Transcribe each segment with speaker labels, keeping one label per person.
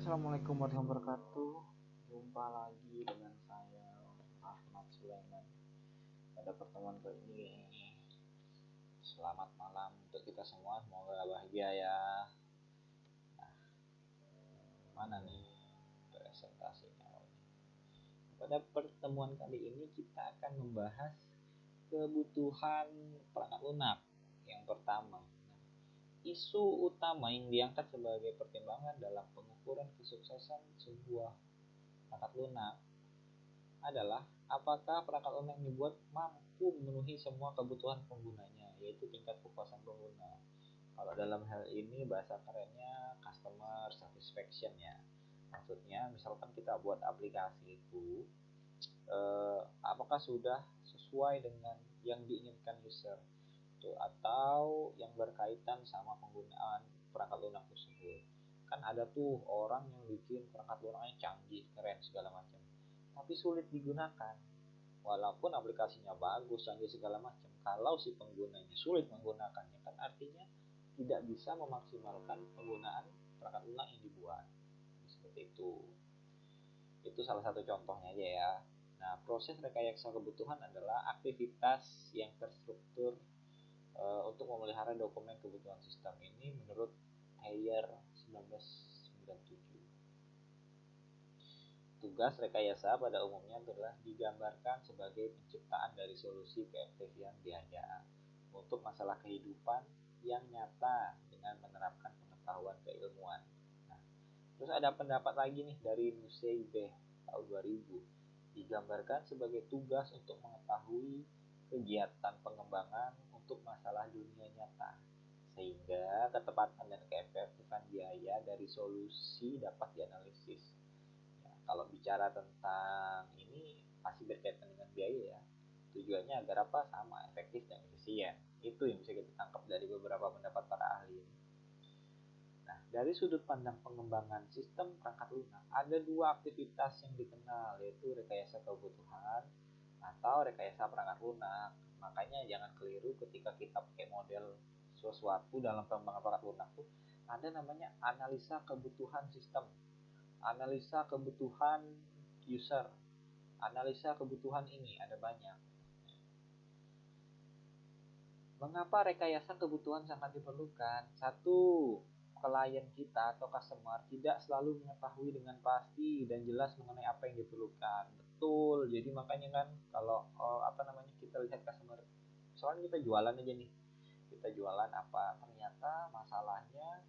Speaker 1: Assalamualaikum warahmatullahi wabarakatuh. Jumpa lagi dengan saya Ahmad Sulaiman. Pada pertemuan kali ini, selamat malam untuk kita semua. Semoga bahagia ya. Nah, mana nih presentasinya? Pada pertemuan kali ini kita akan membahas kebutuhan perangkat lunak. Yang pertama, isu utama yang diangkat sebagai pertimbangan dalam pengukuran kesuksesan sebuah perangkat lunak adalah apakah perangkat lunak yang dibuat mampu memenuhi semua kebutuhan penggunanya, yaitu tingkat kepuasan pengguna. Kalau dalam hal ini bahasa kerennya customer satisfaction ya. Maksudnya misalkan kita buat aplikasi itu apakah sudah sesuai dengan yang diinginkan user itu, atau yang berkaitan sama penggunaan perangkat lunak tersebut. Kan ada tuh orang yang bikin perangkat lunaknya canggih, keren segala macam, tapi sulit digunakan. Walaupun aplikasinya bagus, canggih segala macam, kalau si penggunanya sulit menggunakannya, kan artinya tidak bisa memaksimalkan penggunaan perangkat lunak yang dibuat. Seperti itu. Itu salah satu contohnya aja ya. Nah, proses rekayasa kebutuhan adalah aktivitas yang terstruktur untuk memelihara dokumen kebutuhan sistem ini menurut Heyer 1997. Tugas rekayasa pada umumnya adalah digambarkan sebagai penciptaan dari solusi keefisien biaya untuk masalah kehidupan yang nyata dengan menerapkan pengetahuan keilmuan. Nah, terus ada pendapat lagi nih dari Nusseibeh tahun 2000, digambarkan sebagai tugas untuk mengetahui kegiatan pengembangan untuk masalah dunia nyata, sehingga ketepatan dan keefektifan biaya dari solusi dapat dianalisis. Ya, kalau bicara tentang ini pasti berkaitan dengan biaya ya. Tujuannya agar apa? Sama, efektif dan efisien. Itu yang bisa kita tangkap dari beberapa pendapat para ahli. Nah, dari sudut pandang pengembangan sistem perangkat lunak, ada dua aktivitas yang dikenal, yaitu rekayasa kebutuhan atau rekayasa perangkat lunak. Makanya jangan keliru ketika kita pakai model sesuatu dalam pengembangan perangkat lunak tuh ada namanya analisa kebutuhan sistem, analisa kebutuhan user, analisa kebutuhan ini, ada banyak. Mengapa rekayasa kebutuhan sangat diperlukan? Satu, klien kita atau customer tidak selalu mengetahui dengan pasti dan jelas mengenai apa yang diperlukan. Betul, jadi makanya kan kalau kita lihat customer, misalnya kita jualan aja nih, kita jualan apa, ternyata masalahnya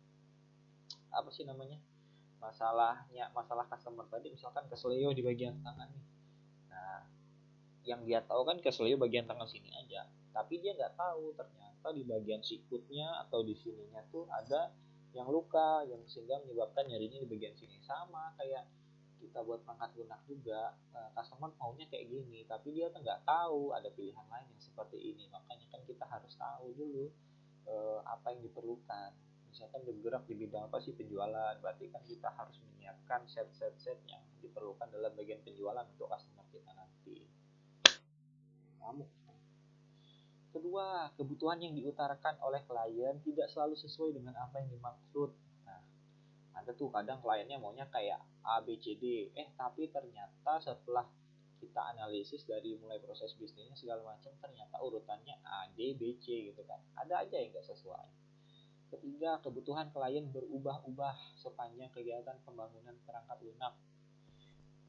Speaker 1: apa sih namanya, masalah customer tadi misalkan keselio di bagian tangan nih. Nah, yang dia tahu kan keselio bagian tangan sini aja, tapi dia nggak tahu ternyata di bagian sikutnya atau di sininya tuh ada yang luka yang sehingga menyebabkan nyerinya di bagian sini. Sama kayak kita buat perangkat lunak juga, customer maunya kayak gini tapi dia tuh nggak tahu ada pilihan lain yang seperti ini. Makanya kan kita harus tahu dulu apa yang diperlukan. Misalkan bergerak di bidang apa sih, penjualan, berarti kan kita harus menyiapkan set yang diperlukan dalam bagian penjualan untuk customer kita nanti. Kamu. Kedua, kebutuhan yang diutarakan oleh klien tidak selalu sesuai dengan apa yang dimaksud. Nah, ada tuh kadang kliennya maunya kayak A, B, C, D. Tapi ternyata setelah kita analisis dari mulai proses bisnisnya segala macam, ternyata urutannya A, D, B, C gitu kan. Ada aja yang nggak sesuai. Ketiga, kebutuhan klien berubah-ubah sepanjang kegiatan pembangunan perangkat lunak.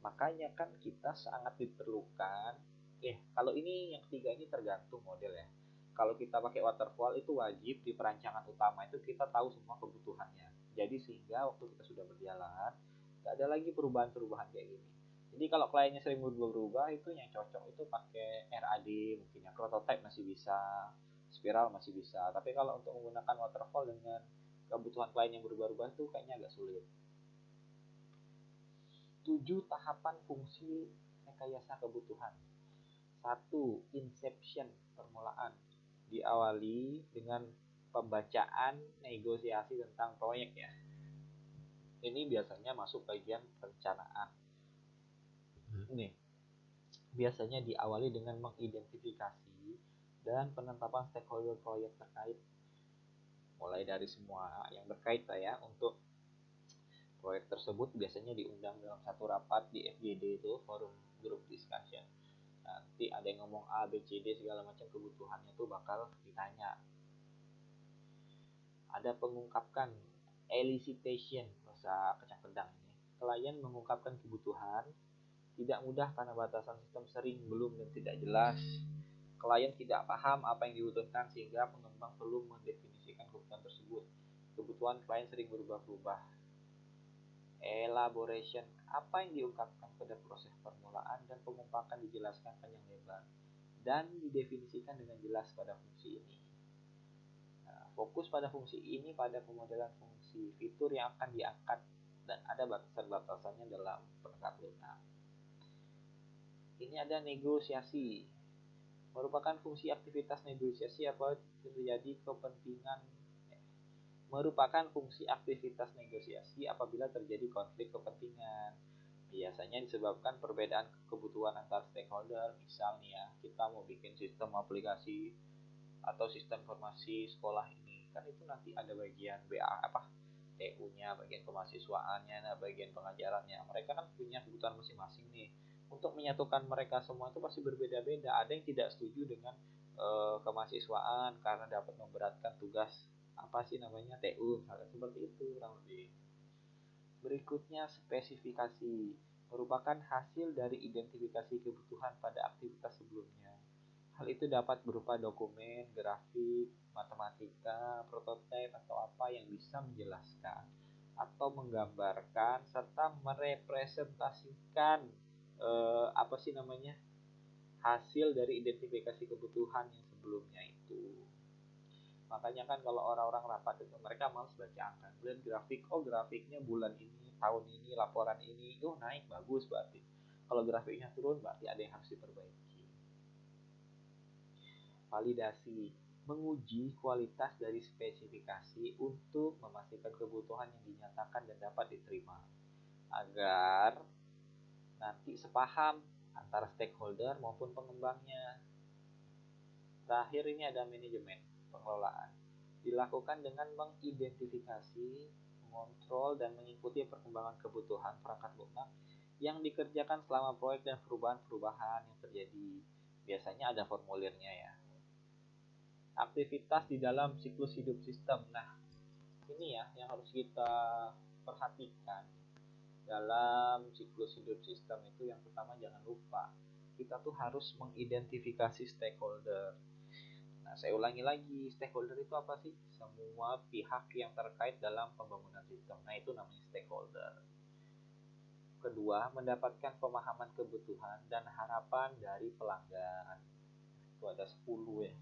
Speaker 1: Makanya kan kita sangat diperlukan. Kalau ini yang ketiga ini tergantung model ya. Kalau kita pakai waterfall itu wajib di perancangan utama itu kita tahu semua kebutuhannya. Jadi sehingga waktu kita sudah berjalan, nggak ada lagi perubahan-perubahan kayak gini. Jadi kalau kliennya sering berubah-ubah, itu yang cocok itu pakai RAD, mungkin ya prototype masih bisa, spiral masih bisa. Tapi kalau untuk menggunakan waterfall dengan kebutuhan klien yang berubah-ubah itu kayaknya agak sulit. 7 tahapan fungsi rekayasa kebutuhan. 1. Inception, permulaan. Diawali dengan pembacaan negosiasi tentang proyek ya. Ini biasanya masuk bagian perencanaan. Ini biasanya diawali dengan mengidentifikasi dan penetapan stakeholder proyek terkait. Mulai dari semua yang terkait lah ya untuk proyek tersebut biasanya diundang dalam satu rapat di FGD, itu forum group discussion. Nanti ada yang ngomong A, B, C, D segala macam kebutuhannya tuh bakal ditanya. Ada pengungkapkan elicitation, bahasa kecang pedang ini. Klien mengungkapkan kebutuhan, tidak mudah karena batasan sistem sering, belum, dan tidak jelas. Klien tidak paham apa yang dibutuhkan sehingga pengembang perlu mendefinisikan kebutuhan tersebut. Kebutuhan klien sering berubah-ubah. Elaboration, apa yang diungkapkan pada proses permulaan dan pengumpakan dijelaskan panjang lebar dan didefinisikan dengan jelas pada fungsi ini. Nah, fokus pada fungsi ini pada pemodelan fungsi fitur yang akan diangkat dan ada batasan-batasannya dalam perangkat lunak. Ini ada negosiasi, merupakan fungsi aktivitas negosiasi apa terjadi kepentingan merupakan fungsi aktivitas negosiasi apabila terjadi konflik kepentingan. Biasanya disebabkan perbedaan kebutuhan antar stakeholder. Misalnya kita mau bikin sistem aplikasi atau sistem informasi sekolah ini, kan itu nanti ada bagian BA TU-nya, bagian kemahasiswaannya, bagian pengajarannya. Mereka kan punya kebutuhan masing-masing nih. Untuk menyatukan mereka semua itu pasti berbeda-beda. Ada yang tidak setuju dengan kemahasiswaan karena dapat memberatkan tugas TU, misalnya seperti itu kurang lebih. Berikutnya spesifikasi, merupakan hasil dari identifikasi kebutuhan pada aktivitas sebelumnya. Hal itu dapat berupa dokumen, grafik, matematika, prototipe atau apa yang bisa menjelaskan atau menggambarkan serta merepresentasikan hasil dari identifikasi kebutuhan yang sebelumnya itu. Makanya kan kalau orang-orang rapat itu mereka males baca angka, lihat grafik, oh grafiknya bulan ini, tahun ini, laporan ini, naik, bagus berarti. Kalau grafiknya turun berarti ada yang harus diperbaiki. Validasi, menguji kualitas dari spesifikasi untuk memastikan kebutuhan yang dinyatakan dan dapat diterima agar nanti sepaham antara stakeholder maupun pengembangnya. Terakhir ini ada manajemen pengelolaan, dilakukan dengan mengidentifikasi, mengontrol, dan mengikuti perkembangan kebutuhan perangkat lunak yang dikerjakan selama proyek dan perubahan-perubahan yang terjadi. Biasanya ada formulirnya ya. Aktivitas di dalam siklus hidup sistem. Nah, ini ya yang harus kita perhatikan dalam siklus hidup sistem itu. Yang pertama, jangan lupa kita tuh harus mengidentifikasi stakeholder. Nah, saya ulangi lagi, stakeholder itu apa sih? Semua pihak yang terkait dalam pembangunan sistem. Nah, itu namanya stakeholder. Kedua, mendapatkan pemahaman kebutuhan dan harapan dari pelanggan. Itu ada 10 ya.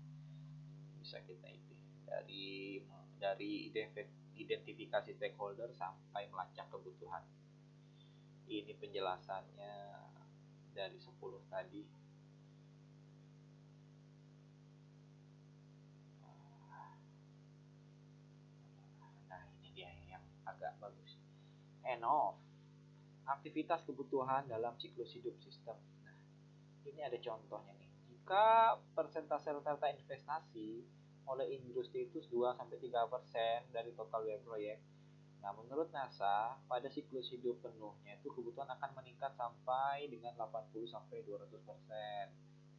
Speaker 1: Bisa kita itu dari identifikasi stakeholder sampai melacak kebutuhan. Ini penjelasannya dari 10 tadi. Nah, ini dia yang agak bagus. Enough. Aktivitas kebutuhan dalam siklus hidup sistem. Nah, ini ada contohnya nih. Jika persentase rata-rata investasi oleh industri itu 2-3% dari total biaya proyek. Nah, menurut NASA, pada siklus hidup penuhnya itu kebutuhan akan meningkat sampai dengan 80-200%.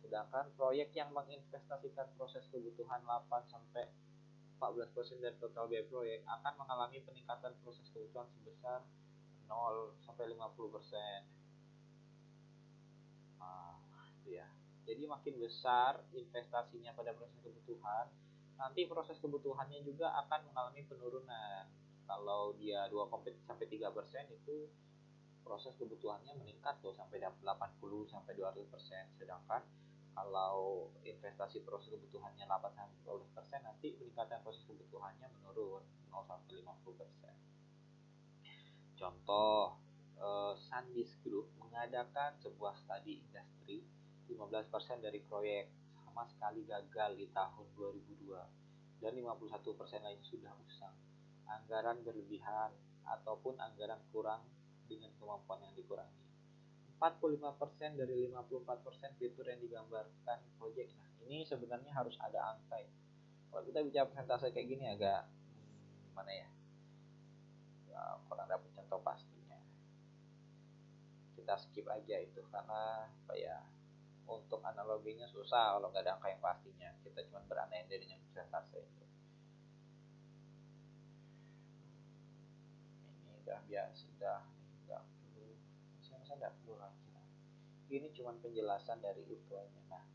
Speaker 1: Sedangkan proyek yang menginvestasikan proses kebutuhan 8-14% dari total biaya proyek akan mengalami peningkatan proses kebutuhan sebesar 0-50%. Nah, itu ya. Jadi makin besar investasinya pada proses kebutuhan, nanti proses kebutuhannya juga akan mengalami penurunan. Kalau dia 2-3% itu proses kebutuhannya meningkat tuh sampai 80-200%. Sedangkan kalau investasi proses kebutuhannya 8-12%, nanti peningkatan proses kebutuhannya menurun 0-50%. Contoh, SanDisk Group mengadakan sebuah studi industri, 15% dari proyek sama sekali gagal di tahun 2002 dan 51% lain sudah usang. Anggaran berlebihan ataupun anggaran kurang dengan kemampuan yang dikurangi. 45% dari 54% fitur yang digambarkan proyek. Nah, ini sebenarnya harus ada angka ya. Kalau kita bicara persentase kayak gini agak kurang dapat contoh pastinya. kita skip aja itu, karena apa ya, untuk analoginya susah kalau nggak ada angka yang pastinya, kita cuma berandai-andai dengan persentase itu. Ini udah biasa, sudah nggak perlu, saya rasa nggak perlu lagi. Ini cuma penjelasan dari itu aja. Nah,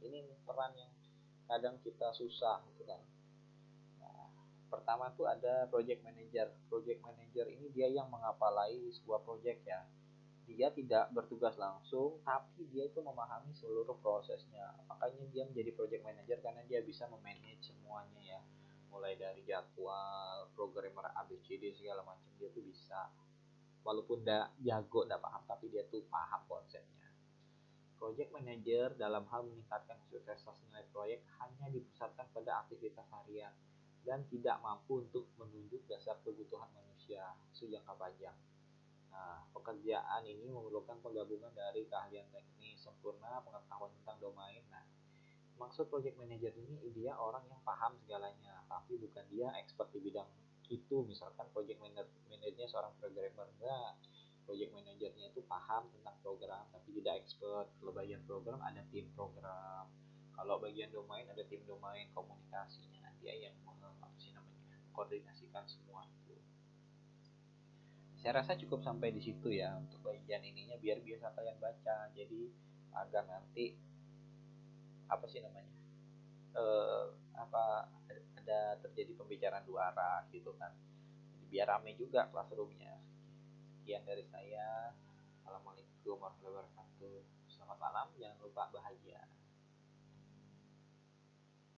Speaker 1: ini peran yang kadang kita susah gitu kan. Nah, pertama tuh ada project manager. Project manager ini dia yang mengapalai sebuah project ya. Dia tidak bertugas langsung, tapi dia itu memahami seluruh prosesnya. Makanya dia menjadi project manager karena dia bisa memanage semuanya ya. Mulai dari jadwal, programmer ABCD segala macam dia tuh bisa. Walaupun tidak jago, tidak paham, tapi dia tuh paham konsepnya. Project manager dalam hal meningkatkan kesuksesan nilai proyek hanya dipusatkan pada aktivitas harian dan tidak mampu untuk menunjuk dasar kebutuhan manusia jangka panjang. Nah, pekerjaan ini memerlukan penggabungan dari keahlian teknis sempurna, pengetahuan tentang domain. Nah, maksud project manager ini dia orang yang paham segalanya, tapi bukan dia expert di bidang itu. Misalkan project manajernya seorang programmer, enggak. Project manajernya itu paham tentang program, tapi tidak expert. Kalau bagian program ada tim program. Kalau bagian domain ada tim domain, komunikasinya dia yang koordinasikan semua itu. Saya rasa cukup sampai di situ ya untuk bagian ininya, biar biasa kalian baca. Jadi agar nanti apa sih namanya, eh, apa ada terjadi pembicaraan dua arah gitu kan. Jadi biar rame juga classroomnya. Sekian dari saya. Assalamualaikum warahmatullahi wabarakatuh. Selamat malam, jangan lupa bahagia.